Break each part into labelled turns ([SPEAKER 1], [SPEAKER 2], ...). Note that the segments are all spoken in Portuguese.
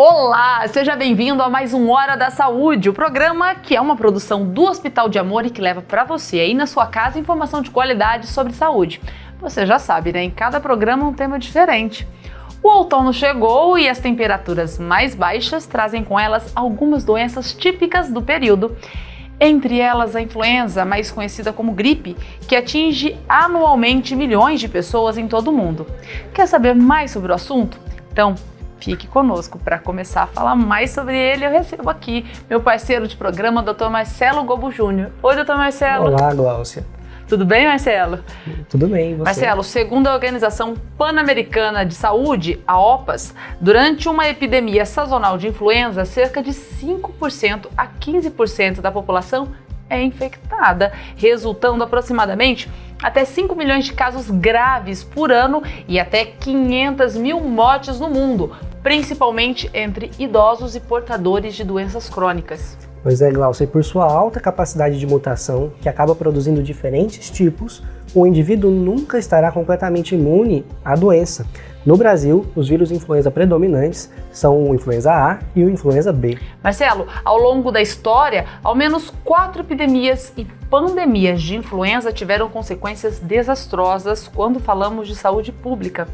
[SPEAKER 1] Olá, seja bem-vindo a mais um Hora da Saúde, o programa que é uma produção do Hospital de Amor e que leva para você aí na sua casa informação de qualidade sobre saúde. Você já sabe, né? Em cada programa um tema diferente. O outono chegou e as temperaturas mais baixas trazem com elas algumas doenças típicas do período. Entre elas, a influenza, mais conhecida como gripe, que atinge anualmente milhões de pessoas em todo o mundo. Quer saber mais sobre o assunto? Então, fique conosco. Para começar a falar mais sobre ele, eu recebo aqui meu parceiro de programa, Dr. Marcelo Gobo Júnior. Oi, Dr. Marcelo.
[SPEAKER 2] Olá, Gláucia.
[SPEAKER 1] Tudo bem, Marcelo?
[SPEAKER 2] Tudo bem, e você?
[SPEAKER 1] Marcelo, segundo a Organização Pan-Americana de Saúde, a OPAS, durante uma epidemia sazonal de influenza, cerca de 5% a 15% da população é infectada, resultando aproximadamente até 5 milhões de casos graves por ano e até 500 mil mortes no mundo, principalmente entre idosos e portadores de doenças crônicas.
[SPEAKER 2] Pois é, Gláucia, e por sua alta capacidade de mutação, que acaba produzindo diferentes tipos, o indivíduo nunca estará completamente imune à doença. No Brasil, os vírus influenza predominantes são o influenza A e o influenza B.
[SPEAKER 1] Marcelo, ao longo da história, ao menos 4 epidemias e pandemias de influenza tiveram consequências desastrosas quando falamos de saúde pública.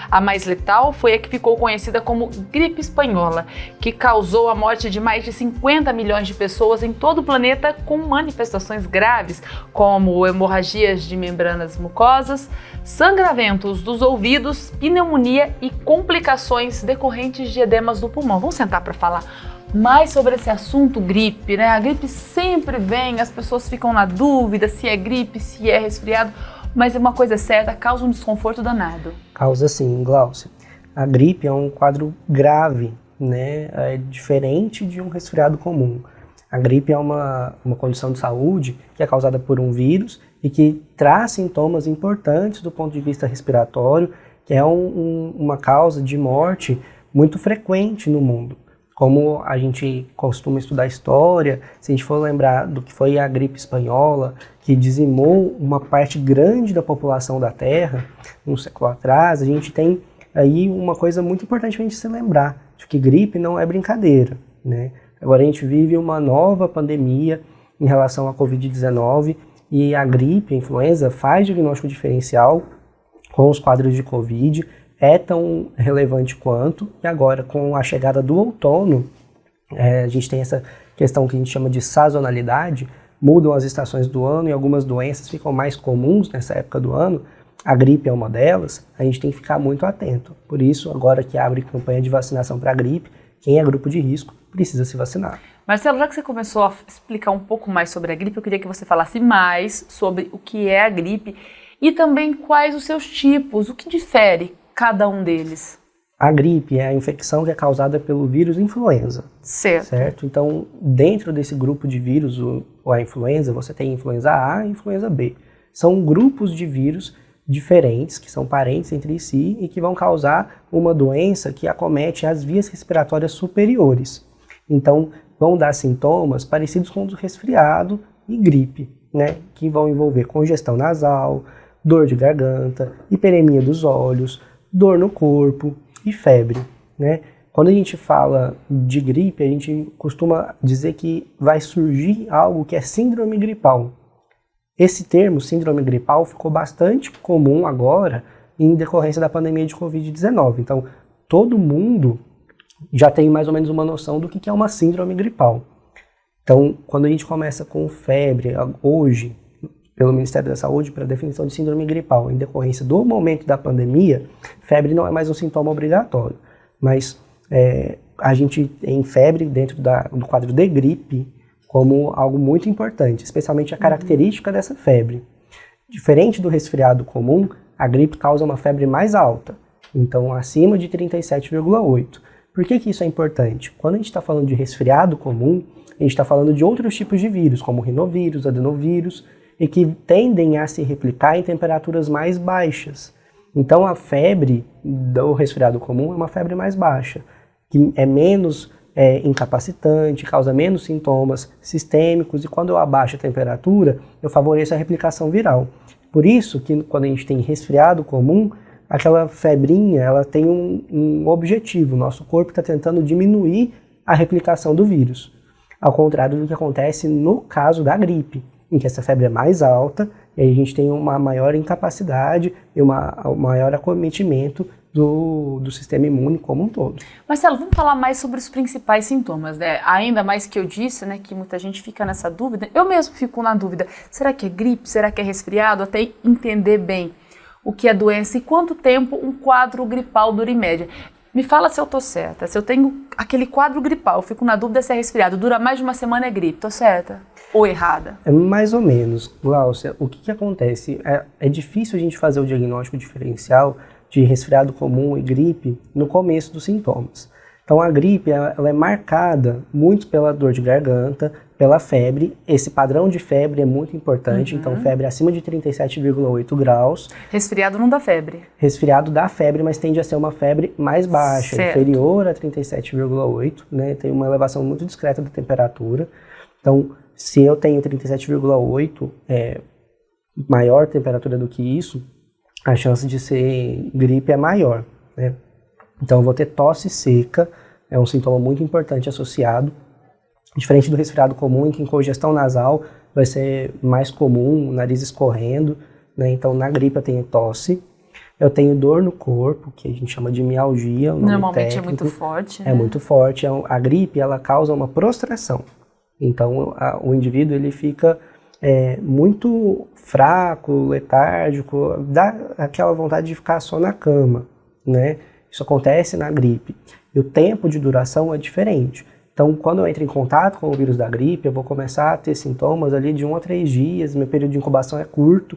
[SPEAKER 1] A mais letal foi a que ficou conhecida como gripe espanhola, que causou a morte de mais de 50 milhões de pessoas em todo o planeta com manifestações graves, como hemorragias de membranas mucosas, sangramentos dos ouvidos, pneumonia e complicações decorrentes de edemas do pulmão. Vamos sentar para falar mais sobre esse assunto gripe, né? A gripe sempre vem, as pessoas ficam na dúvida se é gripe, se é resfriado, mas uma coisa é certa, causa um desconforto danado.
[SPEAKER 2] Causa sim, Gláucia. A gripe é um quadro grave, né? É diferente de um resfriado comum. A gripe é uma condição de saúde que é causada por um vírus e que traz sintomas importantes do ponto de vista respiratório, que é uma causa de morte muito frequente no mundo. Como a gente costuma estudar história, se a gente for lembrar do que foi a gripe espanhola, que dizimou uma parte grande da população da Terra, um século atrás, a gente tem aí uma coisa muito importante para a gente se lembrar, de que gripe não é brincadeira, né? Agora a gente vive uma nova pandemia em relação à Covid-19 e a gripe, a influenza, faz diagnóstico diferencial com os quadros de Covid, é tão relevante quanto, e agora com a chegada do outono, a gente tem essa questão que a gente chama de sazonalidade, mudam as estações do ano e algumas doenças ficam mais comuns nessa época do ano, a gripe é uma delas, a gente tem que ficar muito atento. Por isso, agora que abre campanha de vacinação para a gripe, quem é grupo de risco precisa se vacinar.
[SPEAKER 1] Marcelo, já que você começou a explicar um pouco mais sobre a gripe, eu queria que você falasse mais sobre o que é a gripe e também quais os seus tipos, o que difere cada um deles.
[SPEAKER 2] A gripe é a infecção que é causada pelo vírus influenza. Certo? Então, dentro desse grupo de vírus, a influenza, você tem influenza A e influenza B. São grupos de vírus diferentes, que são parentes entre si e que vão causar uma doença que acomete as vias respiratórias superiores. Então, vão dar sintomas parecidos com o do resfriado e gripe, né? Que vão envolver congestão nasal, dor de garganta, hiperemia dos olhos, dor no corpo e febre, né? Quando a gente fala de gripe, a gente costuma dizer que vai surgir algo que é síndrome gripal. Esse termo, síndrome gripal, ficou bastante comum agora em decorrência da pandemia de Covid-19. Então, todo mundo já tem mais ou menos uma noção do que é uma síndrome gripal. Então, quando a gente começa com febre, hoje, pelo Ministério da Saúde, para a definição de síndrome gripal, em decorrência do momento da pandemia, febre não é mais um sintoma obrigatório, mas a gente tem febre dentro do quadro de gripe como algo muito importante, especialmente a característica dessa febre. Diferente do resfriado comum, a gripe causa uma febre mais alta, então acima de 37,8. Por que isso é importante? Quando a gente está falando de resfriado comum, a gente está falando de outros tipos de vírus, como rinovírus, adenovírus, e que tendem a se replicar em temperaturas mais baixas. Então a febre do resfriado comum é uma febre mais baixa, que é menos incapacitante, causa menos sintomas sistêmicos, e quando eu abaixo a temperatura, eu favoreço a replicação viral. Por isso que quando a gente tem resfriado comum, aquela febrinha, ela tem um objetivo. Nosso corpo está tentando diminuir a replicação do vírus. Ao contrário do que acontece no caso da gripe, em que essa febre é mais alta e aí a gente tem uma maior incapacidade e um maior acometimento do sistema imune como um todo.
[SPEAKER 1] Marcelo, vamos falar mais sobre os principais sintomas, né? Ainda mais que eu disse, né, que muita gente fica nessa dúvida. Eu mesmo fico na dúvida, será que é gripe, será que é resfriado? Até entender bem o que é doença e quanto tempo um quadro gripal dura em média. Me fala se eu tô certa, se eu tenho aquele quadro gripal, eu fico na dúvida se é resfriado, dura mais de uma semana é gripe, tô certa ou errada?
[SPEAKER 2] É mais ou menos, Gláucia. O que acontece? É difícil a gente fazer o diagnóstico diferencial de resfriado comum e gripe no começo dos sintomas. Então a gripe ela é marcada muito pela dor de garganta, pela febre. Esse padrão de febre é muito importante, então febre acima de 37,8 graus.
[SPEAKER 1] Resfriado não dá febre?
[SPEAKER 2] Resfriado dá febre, mas tende a ser uma febre mais baixa, inferior a 37,8, né? Tem uma elevação muito discreta da temperatura. Então, se eu tenho 37,8, maior temperatura do que isso, a chance de ser gripe é maior, né? Então, eu vou ter tosse seca, é um sintoma muito importante associado. Diferente do resfriado comum, em que em congestão nasal vai ser mais comum, o nariz escorrendo, né? Então, na gripe eu tenho tosse. Eu tenho dor no corpo, que a gente chama de mialgia.
[SPEAKER 1] Normalmente é muito forte, né?
[SPEAKER 2] É muito forte. A gripe, ela causa uma prostração. Então, o indivíduo, ele fica muito fraco, letárgico, dá aquela vontade de ficar só na cama, né? Isso acontece na gripe. E o tempo de duração é diferente. Então, quando eu entro em contato com o vírus da gripe, eu vou começar a ter sintomas ali de 1 a 3 dias, meu período de incubação é curto,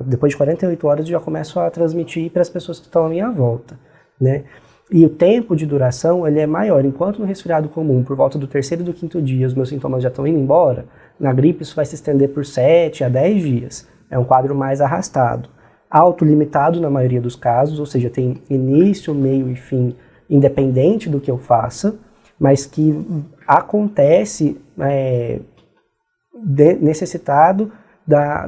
[SPEAKER 2] depois de 48 horas eu já começo a transmitir para as pessoas que estão à minha volta, né? E o tempo de duração ele é maior. Enquanto no resfriado comum, por volta do 3º e do 5º dia, os meus sintomas já estão indo embora, na gripe isso vai se estender por 7 a 10 dias. É um quadro mais arrastado. Autolimitado na maioria dos casos, ou seja, tem início, meio e fim independente do que eu faça, mas que acontece necessitado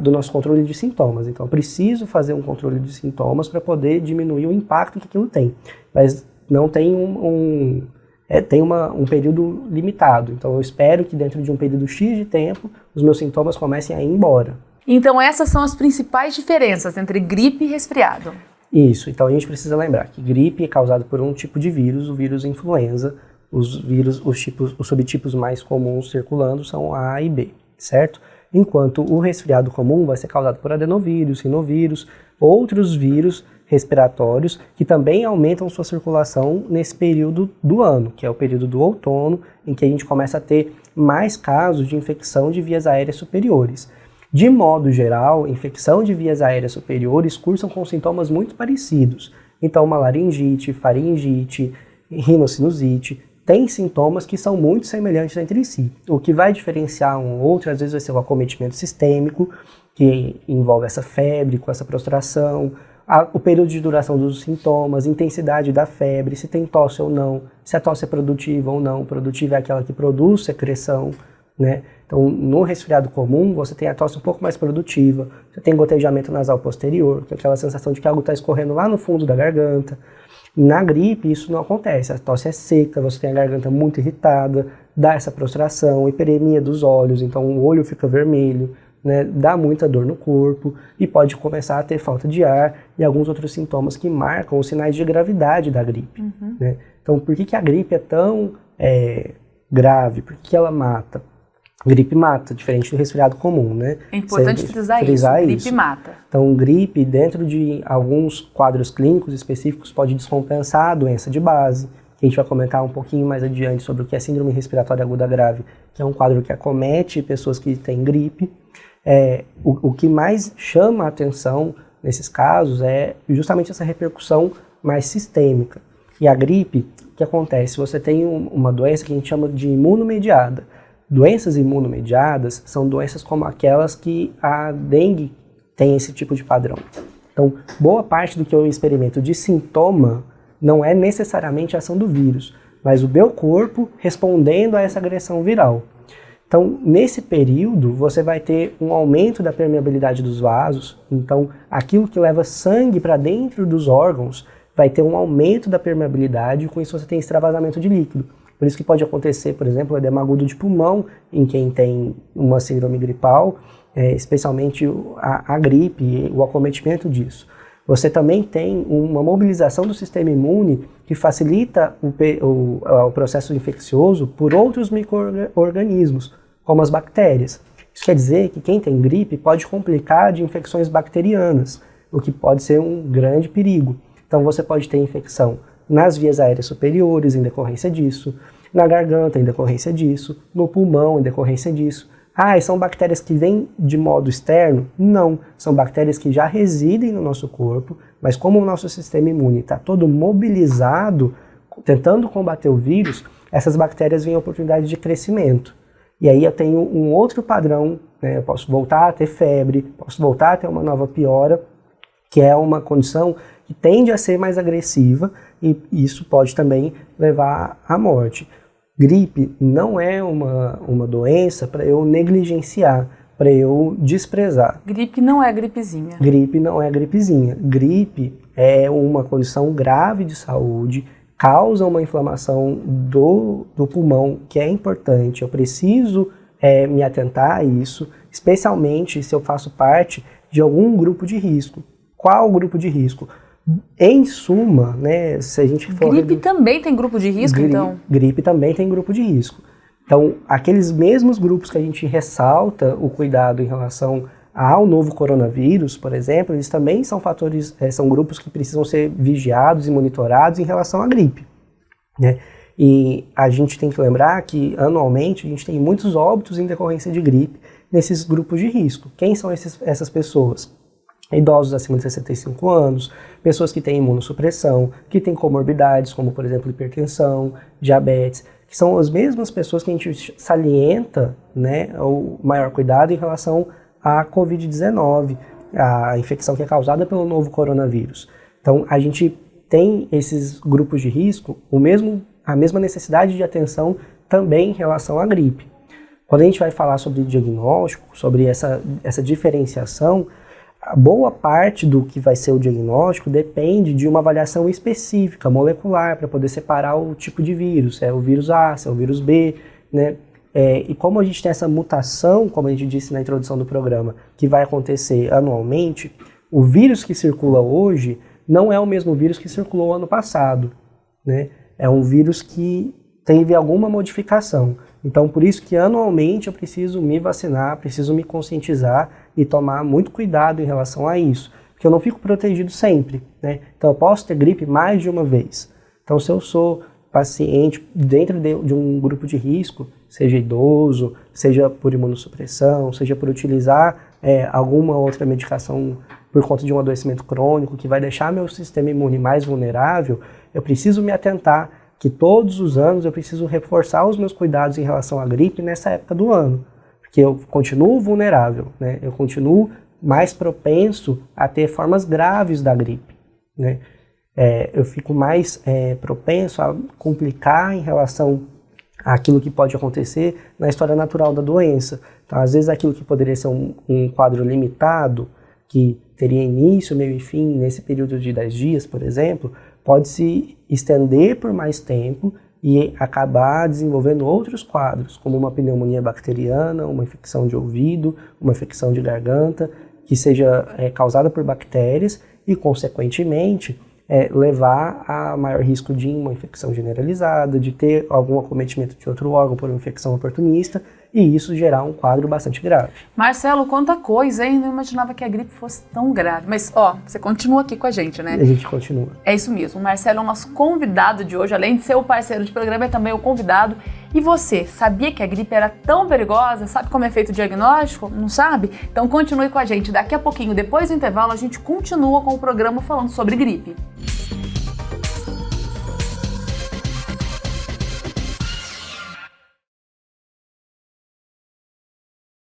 [SPEAKER 2] do nosso controle de sintomas. Então, eu preciso fazer um controle de sintomas para poder diminuir o impacto que aquilo tem. Mas não tem tem um período limitado. Então, eu espero que dentro de um período X de tempo, os meus sintomas comecem a ir embora.
[SPEAKER 1] Então, essas são as principais diferenças entre gripe e resfriado.
[SPEAKER 2] Isso. Então, a gente precisa lembrar que gripe é causada por um tipo de vírus, o vírus influenza. Os subtipos mais comuns circulando são A e B, certo? Enquanto o resfriado comum vai ser causado por adenovírus, rinovírus, outros vírus respiratórios que também aumentam sua circulação nesse período do ano, que é o período do outono, em que a gente começa a ter mais casos de infecção de vias aéreas superiores. De modo geral, infecção de vias aéreas superiores cursam com sintomas muito parecidos. Então, uma laringite, faringite, rinocinusite, tem sintomas que são muito semelhantes entre si. O que vai diferenciar um ou outro, às vezes, vai ser o acometimento sistêmico, que envolve essa febre com essa prostração, o período de duração dos sintomas, intensidade da febre, se tem tosse ou não, se a tosse é produtiva ou não. Produtiva é aquela que produz secreção, né? Então, no resfriado comum, você tem a tosse um pouco mais produtiva, você tem gotejamento nasal posterior, que é aquela sensação de que algo está escorrendo lá no fundo da garganta. Na gripe, isso não acontece, a tosse é seca, você tem a garganta muito irritada, dá essa prostração, hiperemia dos olhos, então o olho fica vermelho, né, dá muita dor no corpo e pode começar a ter falta de ar e alguns outros sintomas que marcam os sinais de gravidade da gripe. Né? Então, por que a gripe é tão grave? Por que ela mata? Gripe mata, diferente do resfriado comum, né?
[SPEAKER 1] É importante frisar isso, gripe mata.
[SPEAKER 2] Então, gripe, dentro de alguns quadros clínicos específicos, pode descompensar a doença de base, que a gente vai comentar um pouquinho mais adiante sobre o que é síndrome respiratória aguda grave, que é um quadro que acomete pessoas que têm gripe. O que mais chama a atenção nesses casos é justamente essa repercussão mais sistêmica. E a gripe, o que acontece? Você tem uma doença que a gente chama de imunomediada. Doenças imunomediadas são doenças como aquelas que a dengue tem esse tipo de padrão. Então, boa parte do que eu experimento de sintoma não é necessariamente a ação do vírus, mas o meu corpo respondendo a essa agressão viral. Então, nesse período, você vai ter um aumento da permeabilidade dos vasos. Então, aquilo que leva sangue para dentro dos órgãos vai ter um aumento da permeabilidade, e com isso você tem extravasamento de líquido. Por isso que pode acontecer, por exemplo, edema agudo de pulmão em quem tem uma síndrome gripal, especialmente a gripe, o acometimento disso. Você também tem uma mobilização do sistema imune que facilita o processo infeccioso por outros micro-organismos, como as bactérias. Isso quer dizer que quem tem gripe pode complicar de infecções bacterianas, o que pode ser um grande perigo. Então você pode ter infecção nas vias aéreas superiores em decorrência disso, na garganta em decorrência disso, no pulmão em decorrência disso. E são bactérias que vêm de modo externo? Não, são bactérias que já residem no nosso corpo, mas como o nosso sistema imune está todo mobilizado, tentando combater o vírus, essas bactérias vêm a oportunidade de crescimento. E aí eu tenho um outro padrão, né? Eu posso voltar a ter febre, posso voltar a ter uma nova piora, que é uma condição que tende a ser mais agressiva, e isso pode também levar à morte. Gripe não é uma doença para eu negligenciar, para eu desprezar.
[SPEAKER 1] Gripe não é gripezinha.
[SPEAKER 2] Gripe não é gripezinha. Gripe é uma condição grave de saúde, causa uma inflamação do pulmão, que é importante. Eu preciso me atentar a isso, especialmente se eu faço parte de algum grupo de risco. Qual o grupo de risco? Em suma, né, se a gente for...
[SPEAKER 1] Gripe também tem grupo de risco, então?
[SPEAKER 2] Gripe também tem grupo de risco. Então, aqueles mesmos grupos que a gente ressalta o cuidado em relação ao novo coronavírus, por exemplo, eles também são fatores, são grupos que precisam ser vigiados e monitorados em relação à gripe, né? E a gente tem que lembrar que, anualmente, a gente tem muitos óbitos em decorrência de gripe nesses grupos de risco. Quem são essas pessoas? Idosos acima de 65 anos, pessoas que têm imunossupressão, que têm comorbidades, como, por exemplo, hipertensão, diabetes, que são as mesmas pessoas que a gente salienta, né, o maior cuidado em relação à Covid-19, a infecção que é causada pelo novo coronavírus. Então, a gente tem esses grupos de risco, a mesma necessidade de atenção também em relação à gripe. Quando a gente vai falar sobre diagnóstico, sobre essa diferenciação, a boa parte do que vai ser o diagnóstico depende de uma avaliação específica, molecular, para poder separar o tipo de vírus, se é o vírus A, se é o vírus B, né? E como a gente tem essa mutação, como a gente disse na introdução do programa, que vai acontecer anualmente, o vírus que circula hoje não é o mesmo vírus que circulou ano passado, né? É um vírus que teve alguma modificação. Então, por isso que anualmente eu preciso me vacinar, preciso me conscientizar e tomar muito cuidado em relação a isso, porque eu não fico protegido sempre, né? Então, eu posso ter gripe mais de uma vez. Então, se eu sou paciente dentro de um grupo de risco, seja idoso, seja por imunossupressão, seja por utilizar alguma outra medicação por conta de um adoecimento crônico que vai deixar meu sistema imune mais vulnerável, eu preciso me atentar que todos os anos eu preciso reforçar os meus cuidados em relação à gripe nessa época do ano, porque eu continuo vulnerável, né? Eu continuo mais propenso a ter formas graves da gripe, né? Eu fico mais propenso a complicar em relação àquilo que pode acontecer na história natural da doença. Então, às vezes, aquilo que poderia ser um quadro limitado, que teria início, meio e fim nesse período de 10 dias, por exemplo, pode se estender por mais tempo e acabar desenvolvendo outros quadros, como uma pneumonia bacteriana, uma infecção de ouvido, uma infecção de garganta, que seja causada por bactérias e, consequentemente, levar a maior risco de uma infecção generalizada, de ter algum acometimento de outro órgão por uma infecção oportunista, e isso gerar um quadro bastante grave.
[SPEAKER 1] Marcelo, quanta coisa, hein? Não imaginava que a gripe fosse tão grave. Mas, você continua aqui com a gente, né?
[SPEAKER 2] A gente continua.
[SPEAKER 1] É isso mesmo. O Marcelo é o nosso convidado de hoje. Além de ser o parceiro de programa, é também o convidado. E você, sabia que a gripe era tão perigosa? Sabe como é feito o diagnóstico? Não sabe? Então continue com a gente. Daqui a pouquinho, depois do intervalo, a gente continua com o programa falando sobre gripe.